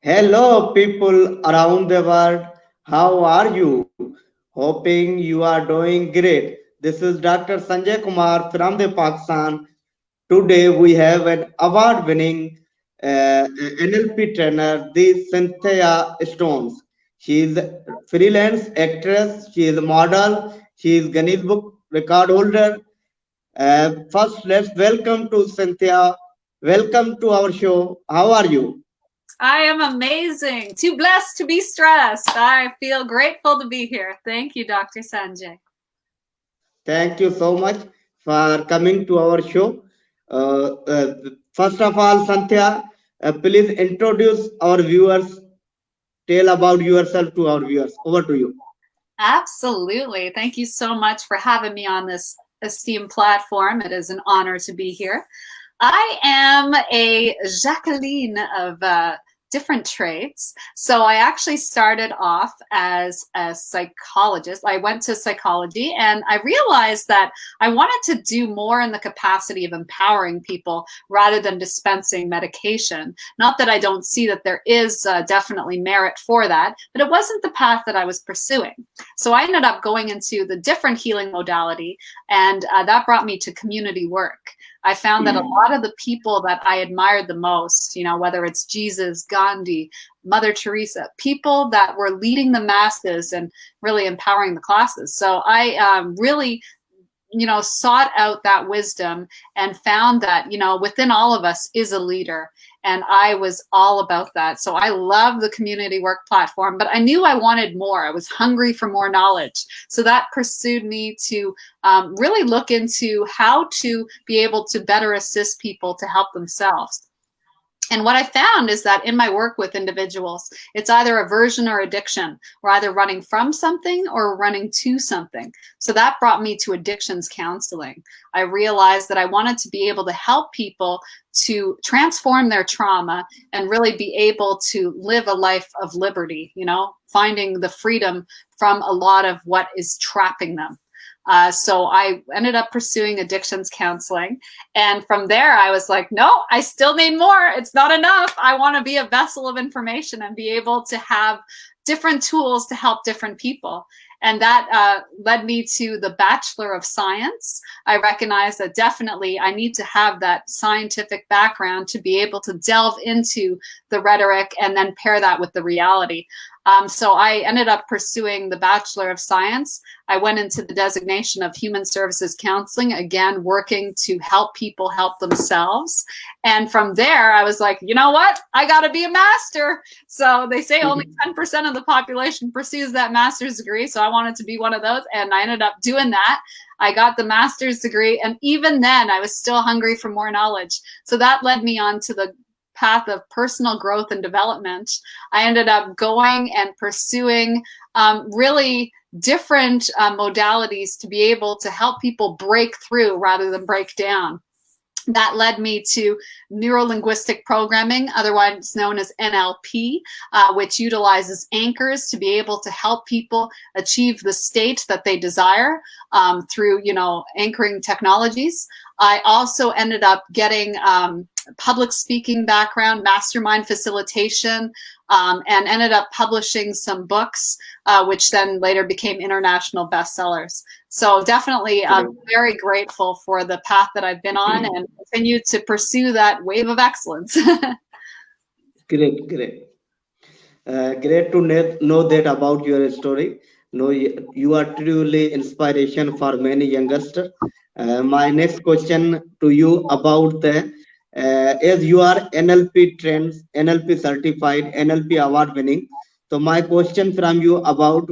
Hello, people around the world. How are you? Hoping you are doing great. This is Dr. Sanjay Kumar from the Pakistan. Today we have an award-winning NLP trainer, the Cynthia Stones. She is a freelance actress. She is a model. She is Guinness Book record holder. First, let's welcome to Cynthia. Welcome to our show. How are you? I am amazing. Too blessed to be stressed. I feel grateful to be here. Thank you, Dr. Sanjay. Thank you so much for coming to our show. Uh, uh, First of all, Santhya, please introduce our viewers. Tell about yourself to our viewers. Over to you. Absolutely. Thank you so much for having me on this esteemed platform. It is an honor to be here. I am a Jacqueline of different traits. So I actually started off as a psychologist. I went to psychology and I realized that I wanted to do more in the capacity of empowering people rather than dispensing medication. Not that I don't see that there is definitely merit for that, but it wasn't the path that I was pursuing. So I ended up going into the different healing modality, and that brought me to community work. I found that a lot of the people that I admired the most, whether it's Jesus, Gandhi, Mother Teresa, people that were leading the masses and really empowering the classes. So I really sought out that wisdom and found that, within all of us is a leader. And I was all about that. So I love the community work platform, but I knew I wanted more. I was hungry for more knowledge. So that pursued me to really look into how to be able to better assist people to help themselves. And what I found is that in my work with individuals, it's either aversion or addiction. We're either running from something or running to something. So that brought me to addictions counseling. I realized that I wanted to be able to help people to transform their trauma and really be able to live a life of liberty, finding the freedom from a lot of what is trapping them. So I ended up pursuing addictions counseling. And from there, I was like, no, I still need more. It's not enough. I want to be a vessel of information and be able to have different tools to help different people. And that led me to the Bachelor of Science. I recognized that definitely I need to have that scientific background to be able to delve into the rhetoric and then pair that with the reality. So I ended up pursuing the Bachelor of Science. I went into the designation of Human Services Counseling, again, working to help people help themselves. And from there, I was like, you know what? I got to be a master. So they say only 10% of the population pursues that master's degree. So I wanted to be one of those. And I ended up doing that. I got the master's degree. And even then, I was still hungry for more knowledge. So that led me on to the path of personal growth and development. I ended up going and pursuing really different modalities to be able to help people break through rather than break down. That led me to neuro-linguistic programming, otherwise known as NLP, which utilizes anchors to be able to help people achieve the state that they desire through, anchoring technologies. I also ended up getting public speaking background, mastermind facilitation, and ended up publishing some books, which then later became international bestsellers. So definitely I'm very grateful for the path that I've been on and continue to pursue that wave of excellence. Great, great. Great to know that about your story. No, you are truly inspiration for many youngsters. My next question to you about the as you are NLP trends, NLP certified, NLP award winning. So my question from you about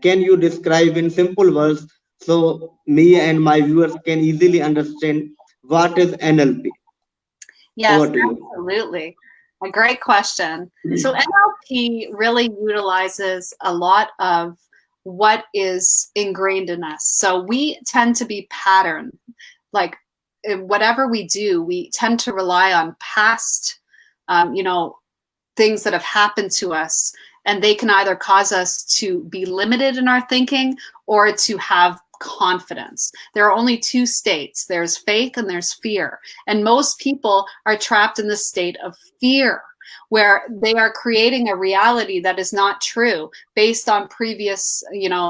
can you describe in simple words so me and my viewers can easily understand what is NLP? Yes, Over to you. absolutely. A great question. So NLP really utilizes a lot of what is ingrained in us. So we tend to be patterned. Like whatever we do, we tend to rely on past, things that have happened to us. And they can either cause us to be limited in our thinking or to have confidence. There are only two states. There's faith and there's fear. And most people are trapped in the state of fear. where they are creating a reality that is not true based on previous,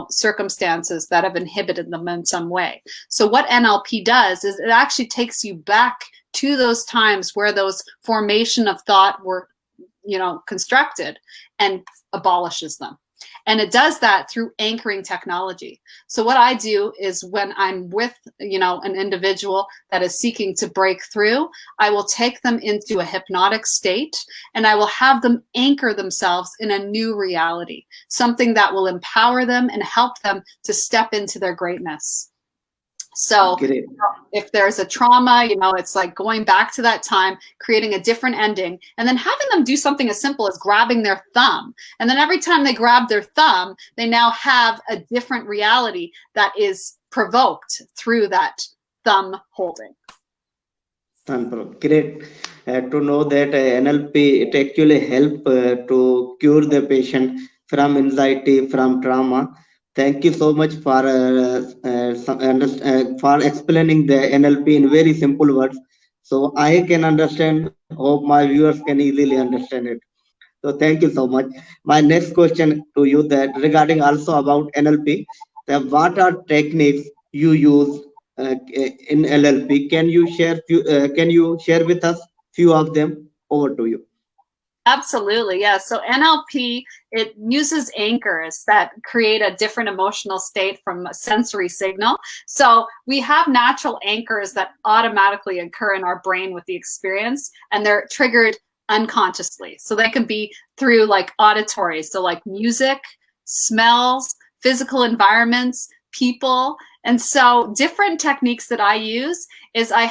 circumstances that have inhibited them in some way. So what NLP does is it actually takes you back to those times where those formation of thought were, constructed, and abolishes them. And it does that through anchoring technology. So what I do is when I'm with, an individual that is seeking to break through, I will take them into a hypnotic state and I will have them anchor themselves in a new reality, something that will empower them and help them to step into their greatness. So if there's a trauma, it's like going back to that time, creating a different ending, and then having them do something as simple as grabbing their thumb. And then every time they grab their thumb, they now have a different reality that is provoked through that thumb holding. Great to know that NLP, it actually help to cure the patient from anxiety, from trauma. Thank you so much for explaining the NLP in very simple words, so I can understand. Hope my viewers can easily understand it. So thank you so much. My next question to you, that regarding also about NLP, that what are techniques you use in NLP? Can you share with us few of them? Over to you. Absolutely, yeah. So NLP, it uses anchors that create a different emotional state from a sensory signal. So we have natural anchors that automatically occur in our brain with the experience, and they're triggered unconsciously. So they can be through like auditory, so like music, smells, physical environments, people. And so different techniques that I use is I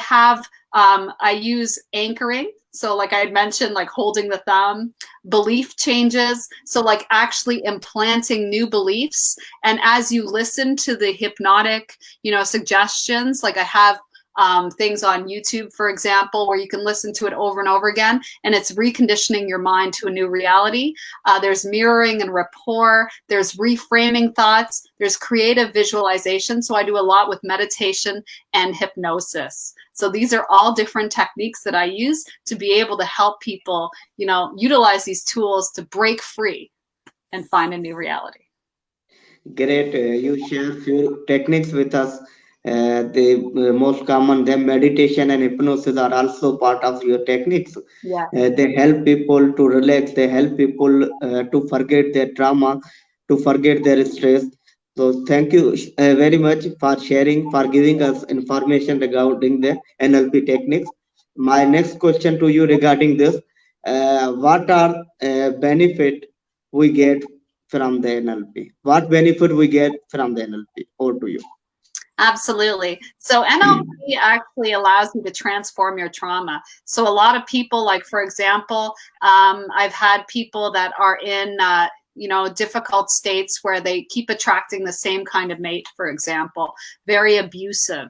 use anchoring. So like I had mentioned, like holding the thumb, belief changes. So like actually implanting new beliefs. And as you listen to the hypnotic, suggestions, like I have things on YouTube, for example, where you can listen to it over and over again, and it's reconditioning your mind to a new reality. There's mirroring and rapport. There's reframing thoughts. There's creative visualization. So I do a lot with meditation and hypnosis. So these are all different techniques that I use to be able to help people, utilize these tools to break free and find a new reality. Great. You share few techniques with us. The most common, the meditation and hypnosis are also part of your techniques. Yeah. They help people to relax. They help people to forget their trauma, to forget their stress. So thank you very much for sharing, for giving us information regarding the NLP techniques. My next question to you regarding this, what are benefit we get from the NLP? What benefit we get from the NLP? Over to you. Absolutely. So NLP actually allows you to transform your trauma. So a lot of people, like for example, I've had people that are in difficult states where they keep attracting the same kind of mate, for example, very abusive.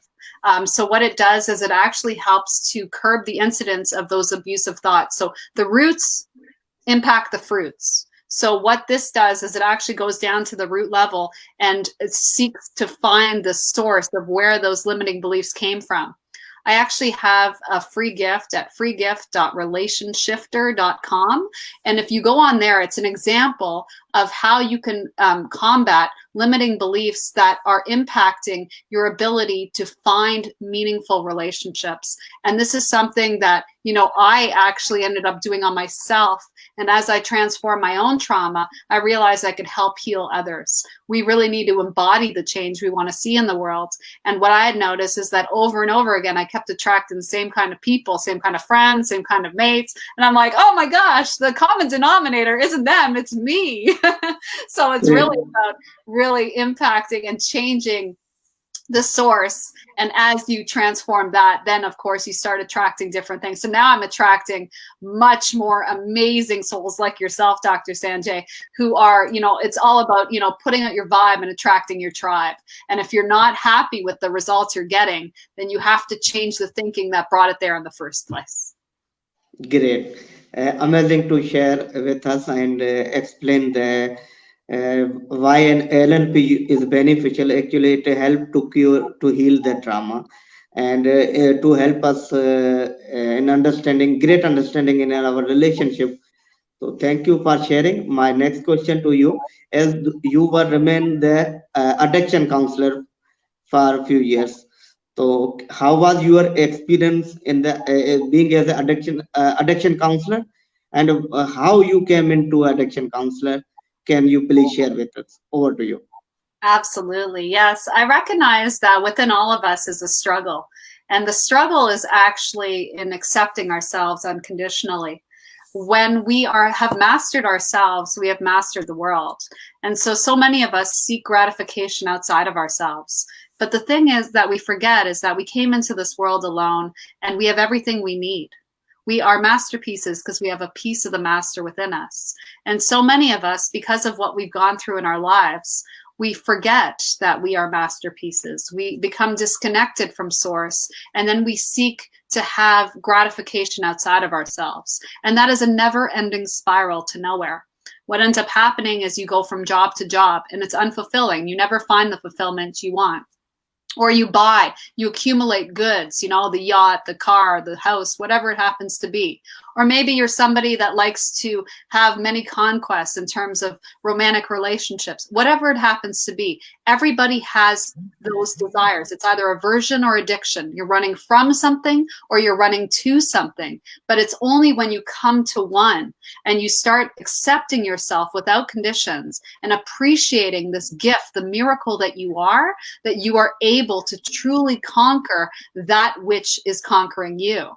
So what it does is it actually helps to curb the incidence of those abusive thoughts. So the roots impact the fruits. So what this does is it actually goes down to the root level and it seeks to find the source of where those limiting beliefs came from. I actually have a free gift at freegift.relationshifter.com. And if you go on there, it's an example of how you can combat limiting beliefs that are impacting your ability to find meaningful relationships. And this is something that, I actually ended up doing on myself. And as I transformed my own trauma, I realized I could help heal others. We really need to embody the change we want to see in the world. And what I had noticed is that over and over again, I kept attracting the same kind of people, same kind of friends, same kind of mates. And I'm like, oh my gosh, the common denominator isn't them, it's me. So it's really about really impacting and changing the source. And as you transform that, then of course you start attracting different things. So now I'm attracting much more amazing souls like yourself, Dr. Sanjay, who are, it's all about, putting out your vibe and attracting your tribe. And if you're not happy with the results you're getting, then you have to change the thinking that brought it there in the first place. Great. Amazing to share with us and explain the why an NLP is beneficial. Actually, it help to cure, to heal the trauma, and to help us in great understanding in our relationship So thank you for sharing. My next question to you, as you were remain the addiction counselor for a few years. So how was your experience in the being as an addiction counselor, and how you came into addiction counselor? Can you please share with us? Over to you. Absolutely. Yes. I recognize that within all of us is a struggle. And the struggle is actually in accepting ourselves unconditionally. When we have mastered ourselves, we have mastered the world. And so many of us seek gratification outside of ourselves. But the thing is that we forget is that we came into this world alone and we have everything we need. We are masterpieces because we have a piece of the master within us. And so many of us, because of what we've gone through in our lives, we forget that we are masterpieces. We become disconnected from source, and then we seek to have gratification outside of ourselves. And that is a never-ending spiral to nowhere. What ends up happening is you go from job to job, and it's unfulfilling. You never find the fulfillment you want. Or you accumulate goods, you know, the yacht, the car, the house, whatever it happens to be. Or maybe you're somebody that likes to have many conquests in terms of romantic relationships, whatever it happens to be. Everybody has those desires. It's either aversion or addiction. You're running from something or you're running to something. But it's only when you come to one and you start accepting yourself without conditions and appreciating this gift, the miracle that you are able to truly conquer that which is conquering you.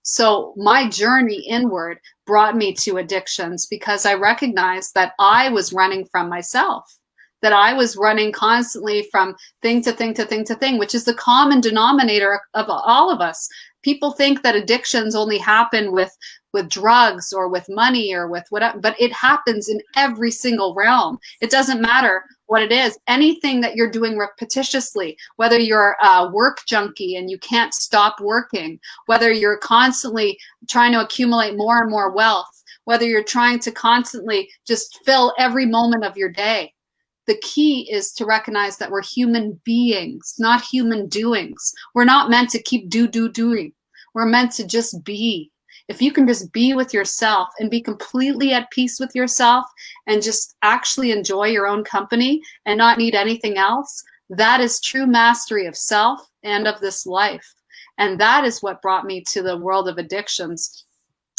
So my journey inward brought me to addictions because I recognized that I was running from myself, that I was running constantly from thing to thing to thing to thing, which is the common denominator of all of us. People think that addictions only happen with drugs or with money or with whatever, but it happens in every single realm. It doesn't matter what it is. Anything that you're doing repetitiously, whether you're a work junkie and you can't stop working, whether you're constantly trying to accumulate more and more wealth, whether you're trying to constantly just fill every moment of your day. The key is to recognize that we're human beings, not human doings. We're not meant to keep doing. We're meant to just be. If you can just be with yourself and be completely at peace with yourself and just actually enjoy your own company and not need anything else, that is true mastery of self and of this life. And that is what brought me to the world of addictions.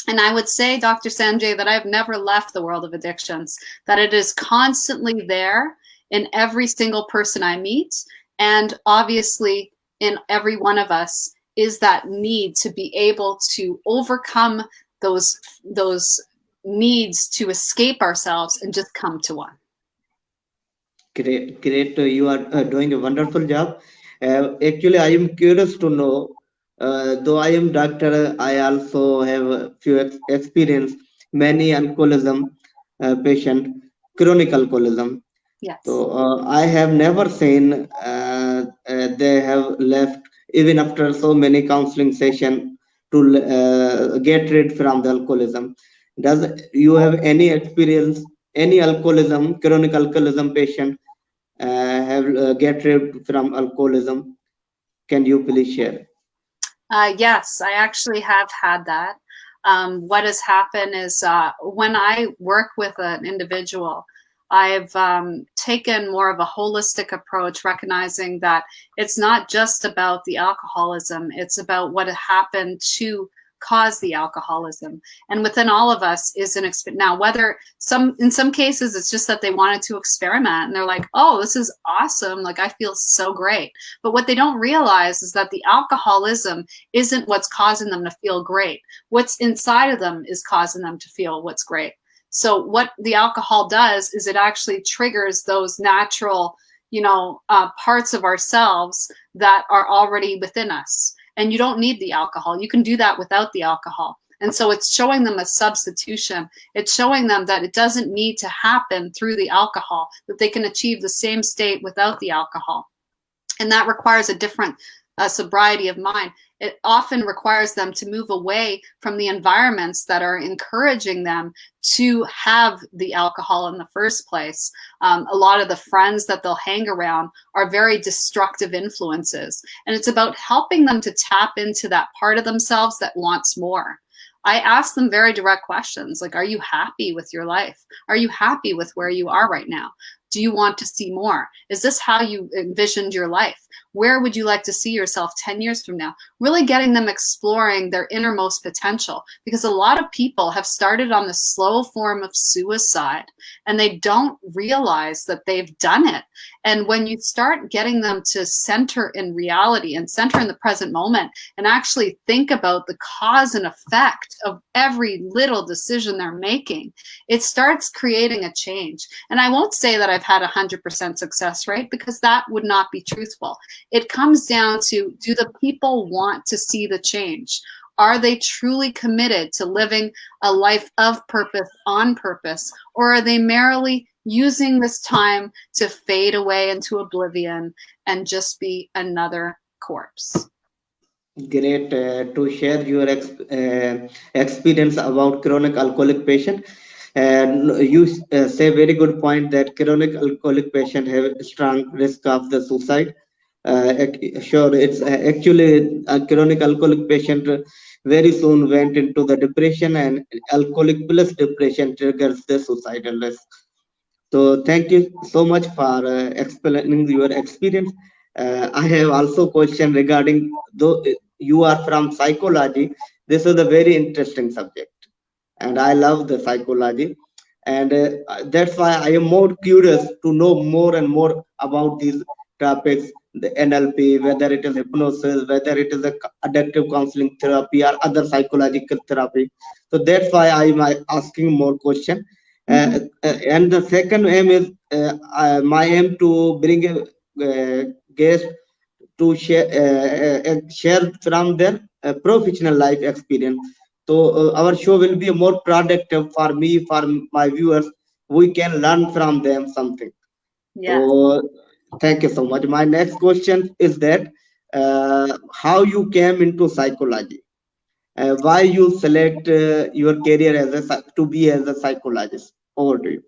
And I would say, Dr. Sanjay, that I've never left the world of addictions, that it is constantly there in every single person I meet. And obviously in every one of us is that need to be able to overcome those needs to escape ourselves and just come to one. Great, great. You are doing a wonderful job. Actually, I am curious to know, though I am doctor, I also have a few experience, many alcoholism patient, chronic alcoholism. Yes. So I have never seen they have left even after so many counseling session to get rid from the alcoholism. Does you have any experience, any alcoholism, chronic alcoholism patient have get rid from alcoholism? Can you please share? Yes, I actually have had that. What has happened is when I work with an individual, I've taken more of a holistic approach, recognizing that it's not just about the alcoholism, it's about what happened to cause the alcoholism. And within all of us is an experience. Now, whether in some cases it's just that they wanted to experiment and they're like, oh, this is awesome, like I feel so great. But what they don't realize is that the alcoholism isn't what's causing them to feel great. What's inside of them is causing them to feel what's great. So what the alcohol does is it actually triggers those natural, parts of ourselves that are already within us. And you don't need the alcohol. You can do that without the alcohol. And so it's showing them a substitution. It's showing them that it doesn't need to happen through the alcohol, that they can achieve the same state without the alcohol. And that requires a different sobriety of mind. It often requires them to move away from the environments that are encouraging them to have the alcohol in the first place. A lot of the friends that they'll hang around are very destructive influences. And it's about helping them to tap into that part of themselves that wants more. I ask them very direct questions like, are you happy with your life? Are you happy with where you are right now? Do you want to see more? Is this how you envisioned your life? Where would you like to see yourself 10 years from now? Really getting them exploring their innermost potential, because a lot of people have started on the slow form of suicide and they don't realize that they've done it. And when you start getting them to center in reality and center in the present moment and actually think about the cause and effect of every little decision they're making, it starts creating a change. And I won't say that I've had 100% success rate, because that would not be truthful. It comes down to, do the people want to see the change? Are they truly committed to living a life of purpose, on purpose, or are they merely using this time to fade away into oblivion and just be another corpse? Great to share your experience about chronic alcoholic patient. And you say very good point that chronic alcoholic patient have a strong risk of the suicide. Sure, it's actually a chronic alcoholic patient very soon went into the depression, and alcoholic plus depression triggers the suicidal risk. So thank you so much for explaining your experience. I have also question regarding, though you are from psychology, this is a very interesting subject, and I love the psychology, and that's why I am more curious to know more and more about these topics, the NLP, whether it is hypnosis, whether it is a adaptive counseling therapy or other psychological therapy. So that's why I'm asking more question. And the second aim is my aim to bring a guest to share from their professional life experience. So our show will be more productive for me, for my viewers. We can learn from them something. Yes. So thank you so much. My next question is that how you came into psychology, why you select your career as to be as a psychologist. Over to you.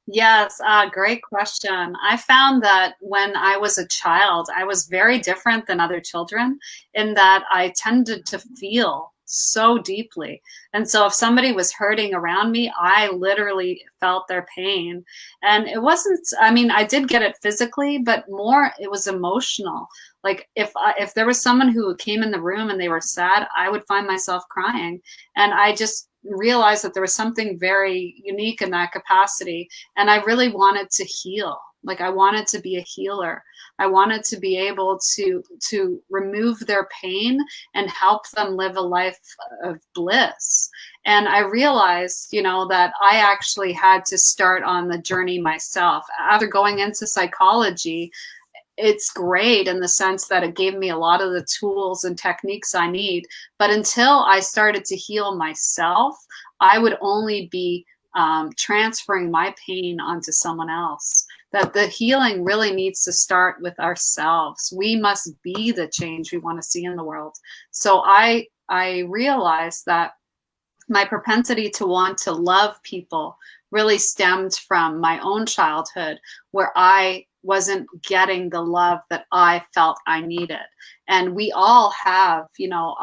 Yes, great question. I found that when I was a child, I was very different than other children in that I tended to feel so deeply. And so if somebody was hurting around me, I literally felt their pain. And it wasn't, I mean, I did get it physically, but more it was emotional. Like if there was someone who came in the room and they were sad, I would find myself crying. And I just realized that there was something very unique in that capacity. And I really wanted to heal. Like I wanted to be a healer. I wanted to be able to remove their pain and help them live a life of bliss. And I realized, you know, that I actually had to start on the journey myself. After going into psychology, it's great in the sense that it gave me a lot of the tools and techniques I need. But until I started to heal myself, I would only be transferring my pain onto someone else. That the healing really needs to start with ourselves. We must be the change we want to see in the world. So I realized that my propensity to want to love people really stemmed from my own childhood, where I wasn't getting the love that I felt I needed. And we all have, you know,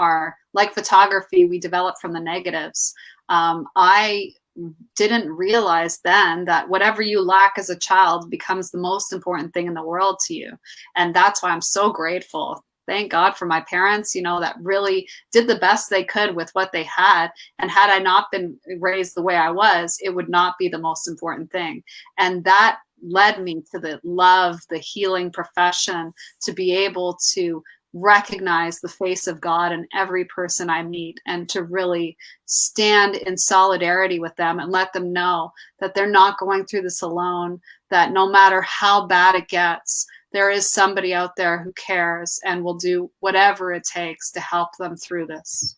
like photography, we develop from the negatives. I didn't realize then that whatever you lack as a child becomes the most important thing in the world to you. And that's why I'm so grateful. Thank God for my parents, you know, that really did the best they could with what they had. And had I not been raised the way I was, it would not be the most important thing. And that led me to the love, the healing profession, to be able to recognize the face of God in every person I meet and to really stand in solidarity with them and let them know that they're not going through this alone, that no matter how bad it gets, there is somebody out there who cares and will do whatever it takes to help them through this.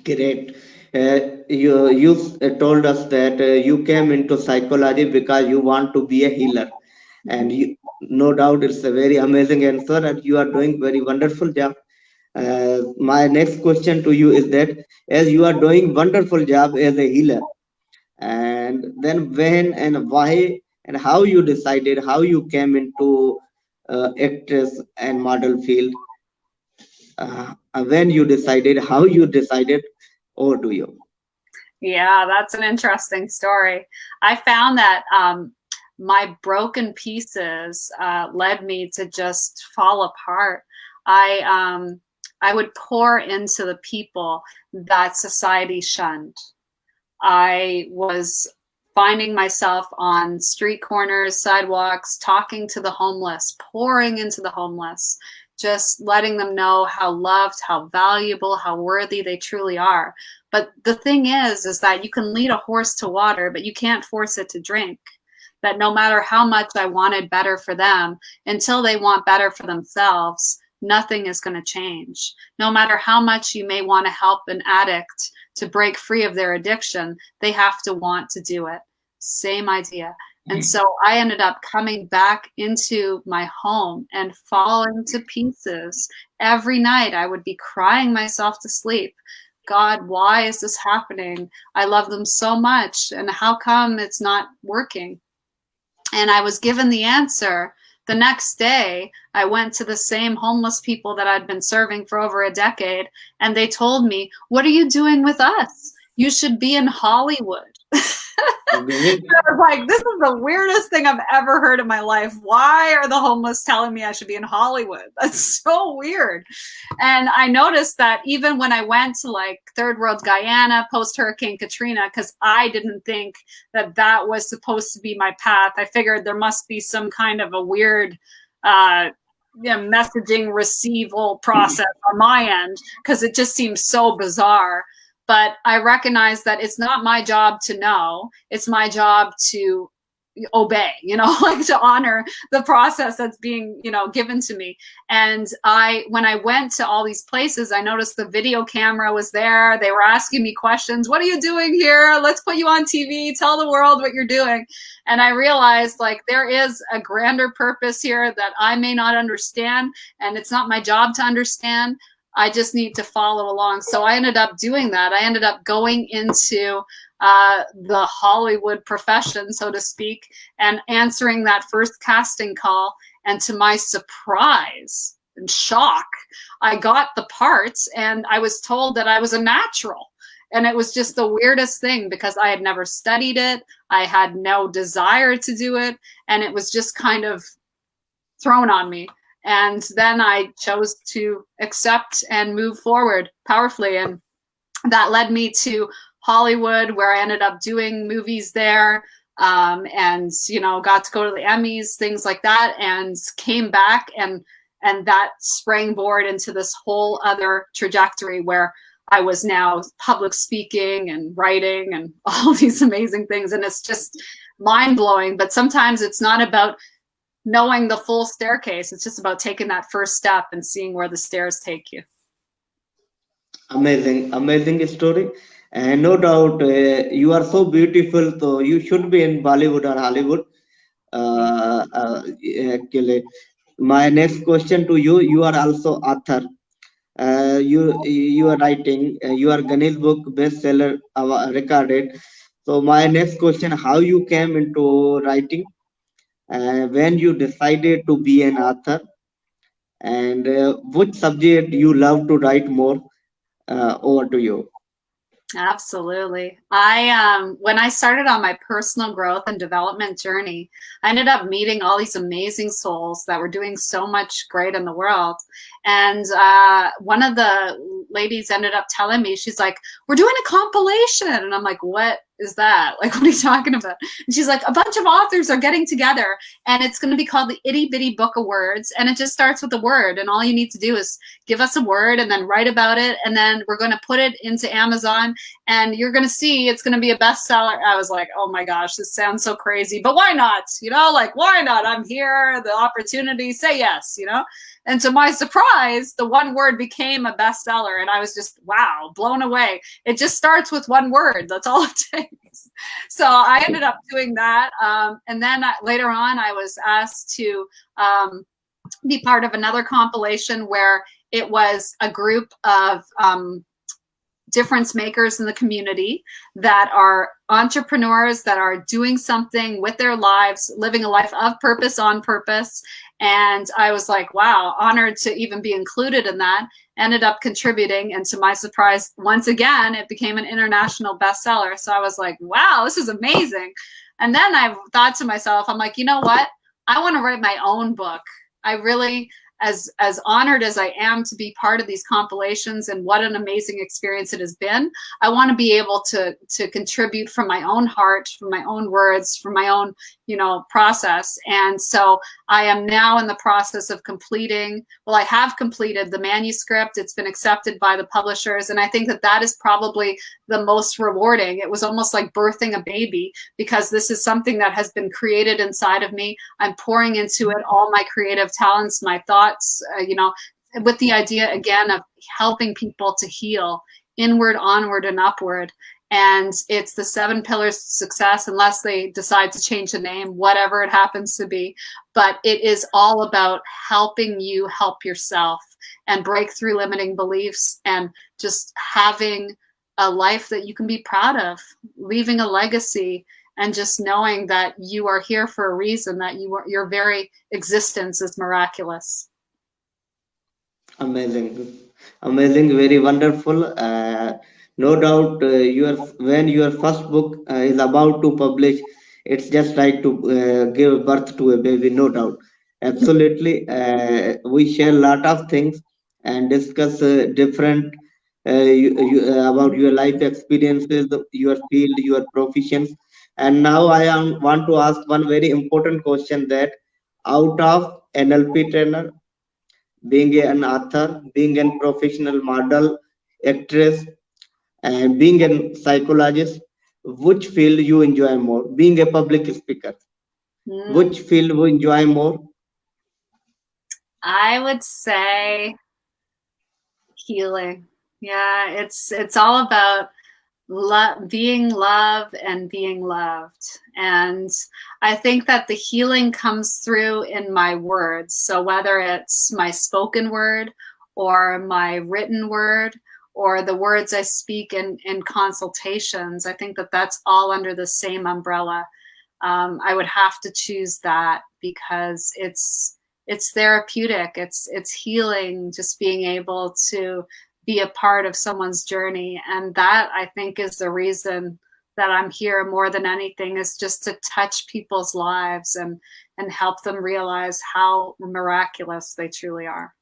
Great. You told us that you came into psychology because you want to be a healer, and you, no doubt it's a very amazing answer, and you are doing very wonderful job. My next question to you is that as you are doing wonderful job as a healer, and then when and why and how you decided, how you came into actress and model field, when you decided, how you decided, Over to you. Yeah, that's an interesting story. I found that my broken pieces led me to just fall apart. I would pour into the people that society shunned. I was finding myself on street corners, sidewalks, talking to the homeless, pouring into the homeless, just letting them know how loved, how valuable, how worthy they truly are. But the thing is that you can lead a horse to water, but you can't force it to drink. That no matter how much I wanted better for them, until they want better for themselves, nothing is going to change. No matter how much you may want to help an addict to break free of their addiction, they have to want to do it. Same idea. And so I ended up coming back into my home and falling to pieces. Every night I would be crying myself to sleep. God, why is this happening? I love them so much, and how come it's not working? And I was given the answer. The next day, I went to the same homeless people that I'd been serving for over a decade, and they told me, "What are you doing with us? You should be in Hollywood." I was like, this is the weirdest thing I've ever heard in my life. Why are the homeless telling me I should be in Hollywood? That's so weird. And I noticed that even when I went to like third world Guyana post Hurricane Katrina, because I didn't think that that was supposed to be my path. I figured there must be some kind of a weird messaging receival process on my end, because it just seems so bizarre. But I recognize that it's not my job to know. It's my job to obey, like to honor the process that's being, given to me. And when I went to all these places, I noticed the video camera was there. They were asking me questions. What are you doing here? Let's put you on TV. Tell the world what you're doing. And I realized like there is a grander purpose here that I may not understand. And it's not my job to understand. I just need to follow along. So I ended up doing that. I ended up going into the Hollywood profession, so to speak, and answering that first casting call. And to my surprise and shock, I got the parts, and I was told that I was a natural. And it was just the weirdest thing, because I had never studied it. I had no desire to do it. And it was just kind of thrown on me. And then I chose to accept and move forward powerfully. And that led me to Hollywood, where I ended up doing movies there, and, got to go to the Emmys, things like that, and came back. And that springboard into this whole other trajectory where I was now public speaking and writing and all these amazing things. And it's just mind blowing. But sometimes it's not about knowing the full staircase. It's just about taking that first step and seeing where the stairs take you. Amazing story. And no doubt you are so beautiful, so you should be in Bollywood or Hollywood. Actually, my next question to you, you are also author. You are writing, your Ganesh book bestseller recorded. So my next question, how you came into writing? When you decided to be an author, and which subject you love to write more? Over to you. Absolutely. When I started on my personal growth and development journey, I ended up meeting all these amazing souls that were doing so much great in the world. And one of the ladies ended up telling me, she's like, "We're doing a compilation." And I'm like, "What is that? Like, what are you talking about?" And she's like, "A bunch of authors are getting together, and it's going to be called the Itty Bitty Book of Words. And it just starts with a word. And all you need to do is give us a word and then write about it. And then we're going to put it into Amazon, and you're going to see it's going to be a bestseller." I was like, "Oh my gosh, this sounds so crazy, but why not? Why not? I'm here, the opportunity, say yes, And to my surprise, the one word became a bestseller, and I was just, wow, blown away. It just starts with one word. That's all it takes. So I ended up doing that. And then later on, I was asked to be part of another compilation where it was a group of difference makers in the community that are entrepreneurs that are doing something with their lives, living a life of purpose, on purpose. And I was like, wow, honored to even be included in that. ended up contributing. And to my surprise, once again, it became an international bestseller. So I was like, wow, this is amazing. And then I thought to myself, I'm like, you know what? I want to write my own book. I really, as honored as I am to be part of these compilations, and what an amazing experience it has been, I want to be able to contribute from my own heart, from my own words, from my own, process. And so I am now in the process of completing, well, I have completed the manuscript. It's been accepted by the publishers. And I think that that is probably the most rewarding. It was almost like birthing a baby, because this is something that has been created inside of me. I'm pouring into it all my creative talents, my thoughts, with the idea, again, of helping people to heal inward, onward, and upward. And it's the 7 pillars to success, unless they decide to change the name, whatever it happens to be. But it is all about helping you help yourself and break through limiting beliefs, and just having a life that you can be proud of, leaving a legacy, and just knowing that you are here for a reason, that your very existence is miraculous. Amazing, amazing, very wonderful. No doubt, when your first book is about to publish, it's just like to give birth to a baby. No doubt, absolutely. We share a lot of things and discuss different about your life experiences, your field, your professions. And now want to ask one very important question, that out of NLP trainer, being an author, being a professional model, actress, and being a psychologist, which field you enjoy more? Being a public speaker, which field you enjoy more? I would say healing. Yeah, it's all about being loved and being loved. And I think that the healing comes through in my words. So whether it's my spoken word or my written word or the words I speak in consultations, I think that that's all under the same umbrella. I would have to choose that, because it's therapeutic, it's healing, just being able to be a part of someone's journey. And that, I think, is the reason that I'm here more than anything, is just to touch people's lives and help them realize how miraculous they truly are.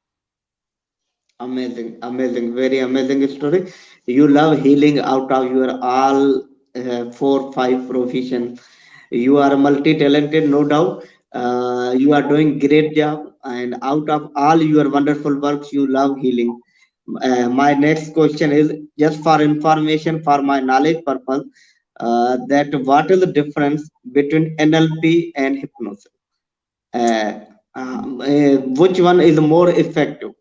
Amazing, amazing, very amazing story. You love healing out of your all 4, 5 professions. You are multi-talented, no doubt. You are doing great job, and out of all your wonderful works, you love healing. My next question is just for information, for my knowledge purpose, that what is the difference between NLP and hypnosis? Which one is more effective?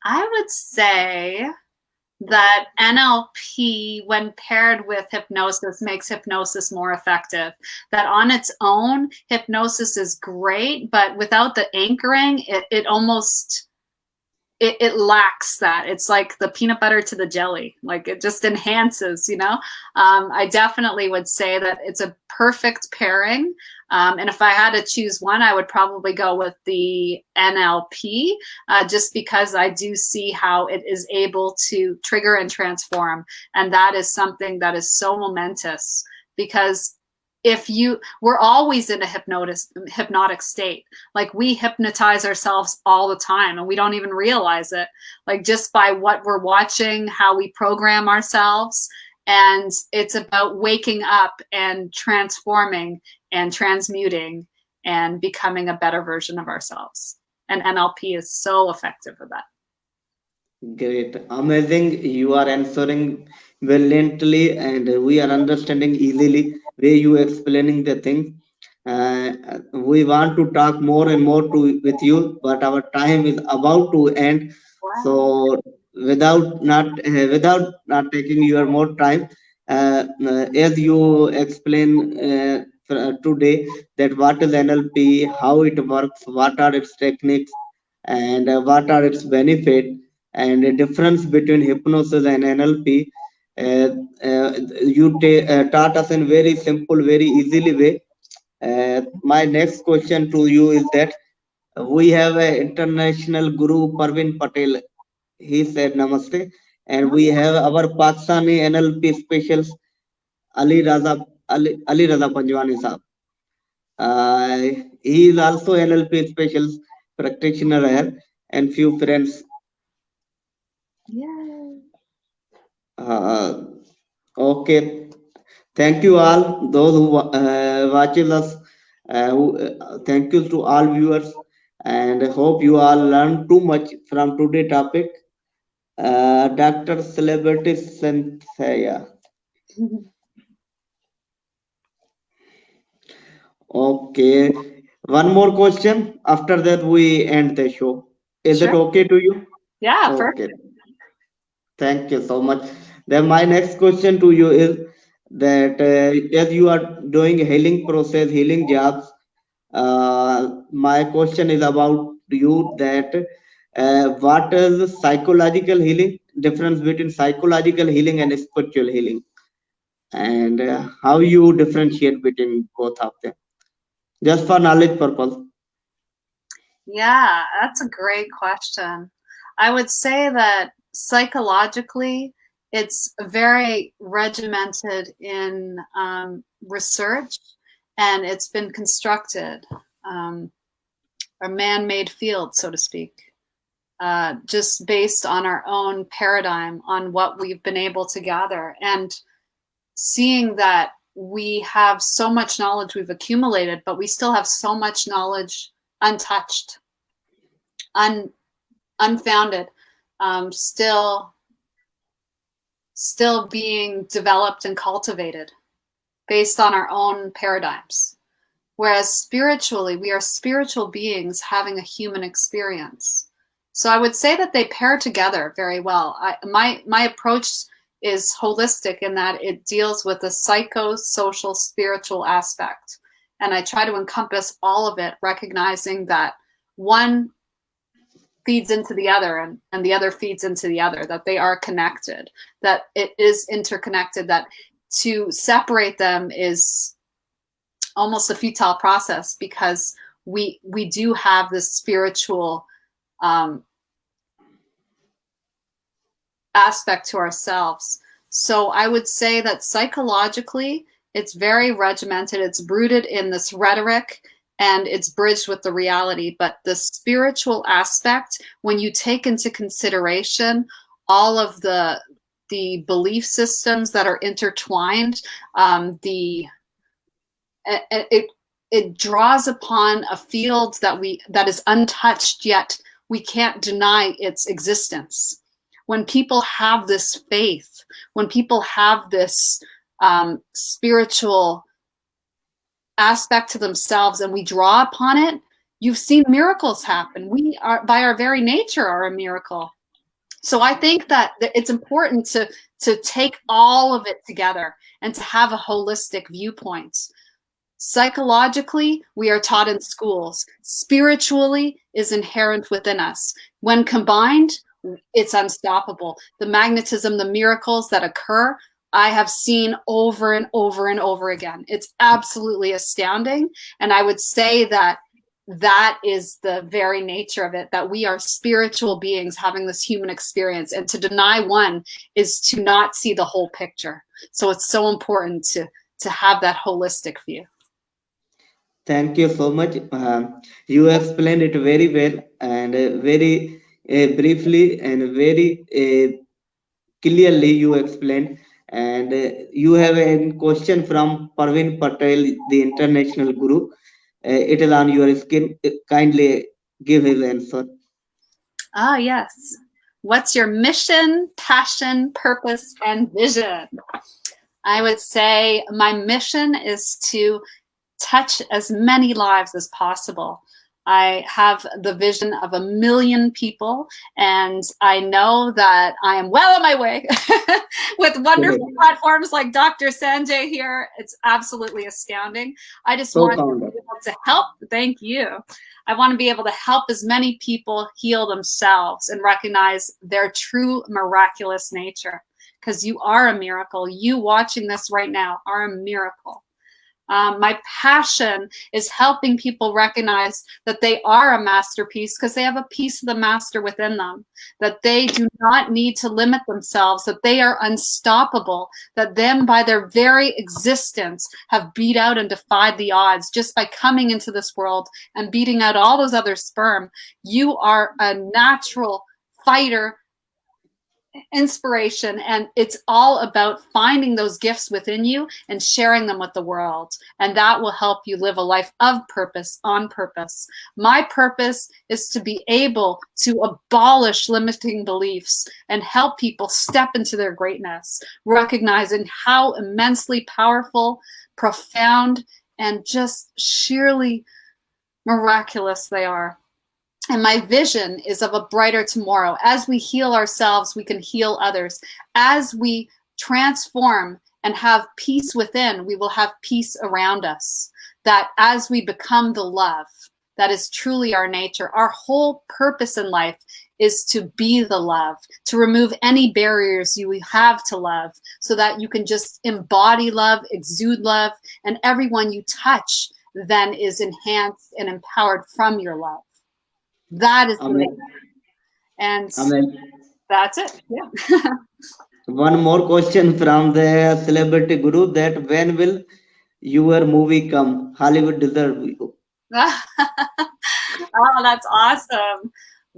I would say that NLP, when paired with hypnosis, makes hypnosis more effective. That on its own, hypnosis is great, but without the anchoring, it almost, it lacks that. It's like the peanut butter to the jelly. Like, it just enhances, I definitely would say that it's a perfect pairing. And if I had to choose one, I would probably go with the NLP, just because I do see how it is able to trigger and transform. And that is something that is so momentous, because we're always in a hypnotic state. Like, we hypnotize ourselves all the time and we don't even realize it, like just by what we're watching, how we program ourselves. And it's about waking up and transforming and transmuting and becoming a better version of ourselves. And NLP is so effective for that. Great, amazing. You are answering brilliantly, and we are understanding easily way you explaining the things. We want to talk more and more with you, but our time is about to end. Wow. So without not taking your more time, as you explain today, that what is NLP, how it works, what are its techniques, and what are its benefits, and the difference between hypnosis and NLP. You taught us in very simple, very easily way. My next question to you is that We have an international guru, Parvin Patel. He said namaste. And we have our Pakistani NLP specialist, Ali Raza Panjwani Saab. He is also NLP specialist practitioner here, and few friends. Yay. Okay. Thank you all, those who watches us. Thank you to all viewers, and I hope you all learned too much from today's topic. Dr. Celebrity Cynthia. Okay. One more question. After that, we end the show. Is it Sure. okay to you? Yeah, Okay. perfect. Thank you so much. Then my next question to you is that as you are doing healing process, healing jobs, my question is about you that what is psychological healing, difference between psychological healing and spiritual healing, and how you differentiate between both of them, just for knowledge purpose. Yeah, that's a great question. I would say that psychologically, it's very regimented in research, and it's been constructed, a man-made field, so to speak, just based on our own paradigm, on what we've been able to gather, and seeing that we have so much knowledge we've accumulated, but we still have so much knowledge untouched, unfounded, still being developed and cultivated based on our own paradigms. Whereas spiritually, we are spiritual beings having a human experience. So I would say that they pair together very well. My approach is holistic in that it deals with the psychosocial spiritual aspect. And I try to encompass all of it, recognizing that one feeds into the other and the other feeds into the other, that they are connected, that it is interconnected, that to separate them is almost a futile process, because we do have this spiritual aspect to ourselves. So I would say that psychologically, it's very regimented. It's rooted in this rhetoric and it's bridged with the reality. But the spiritual aspect, when you take into consideration all of the belief systems that are intertwined, it draws upon a field that is untouched, yet we can't deny its existence. When people have this faith, when people have this spiritual aspect to themselves and we draw upon it, you've seen miracles happen. We are, by our very nature, are a miracle. So I think that it's important to take all of it together and to have a holistic viewpoint. Psychologically, we are taught in schools. Spiritually is inherent within us. When combined, it's unstoppable. The magnetism, the miracles that occur, I have seen over and over and over again. It's absolutely astounding. And I would say that that is the very nature of it, that we are spiritual beings having this human experience. And to deny one is to not see the whole picture. So it's so important to have that holistic view. Thank you so much. You explained it very well and very briefly and very clearly you explained. And you have a question from Parvin Patel, the international guru. It is on your screen. Kindly give his answer. Ah, yes. What's your mission, passion, purpose, and vision? I would say my mission is to touch as many lives as possible. I have the vision of 1 million people, and I know that I am well on my way with wonderful platforms like Dr. Sanjay here. It's absolutely astounding. I just want to be able to help. Thank you. I want to be able to help as many people heal themselves and recognize their true miraculous nature, because you are a miracle. You watching this right now are a miracle. My passion is helping people recognize that they are a masterpiece because they have a piece of the master within them, that they do not need to limit themselves, that they are unstoppable, that them by their very existence have beat out and defied the odds just by coming into this world and beating out all those other sperm. You are a natural fighter, inspiration, and it's all about finding those gifts within you and sharing them with the world, and that will help you live a life of purpose, on purpose. My purpose is to be able to abolish limiting beliefs and help people step into their greatness, recognizing how immensely powerful, profound, and just sheerly miraculous they are. And my vision is of a brighter tomorrow. As we heal ourselves, we can heal others. As we transform and have peace within, we will have peace around us. That as we become the love, that is truly our nature. Our whole purpose in life is to be the love, to remove any barriers you have to love, so that you can just embody love, exude love, and everyone you touch then is enhanced and empowered from your love. That is Amen. And Amen. that's it. Yeah. One more question from the celebrity guru, that when will your movie come? Hollywood deserve you. Oh, that's awesome.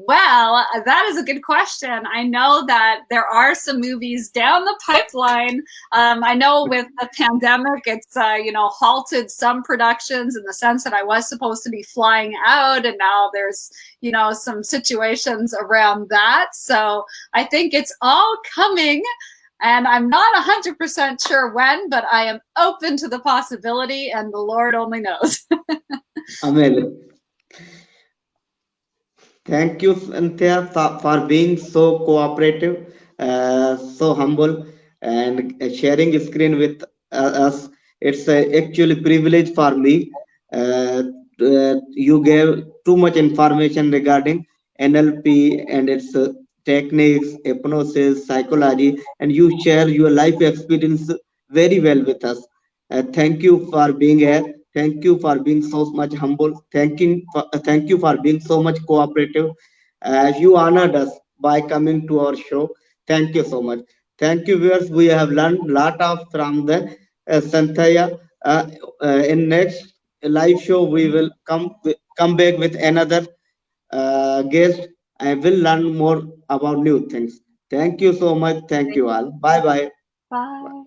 Well, that is a good question. I know that there are some movies down the pipeline. I know with the pandemic, it's halted some productions in the sense that I was supposed to be flying out, and now there's some situations around that. So I think it's all coming, and I'm not 100% sure when, but I am open to the possibility, and the Lord only knows. Amen. Thank you, Cynthia, for being so cooperative, so humble, and sharing screen with us. It's actually privilege for me. You gave too much information regarding NLP and its techniques, hypnosis, psychology, and you share your life experience very well with us. Thank you for being here. Thank you for being so much humble. Thank you for being so much cooperative. You honored us by coming to our show. Thank you so much. Thank you, viewers. We have learned a lot of from the Santhaya. In next live show, we will come back with another guest. I will learn more about new things. Thank you so much. Thank you all. Bye bye. Bye.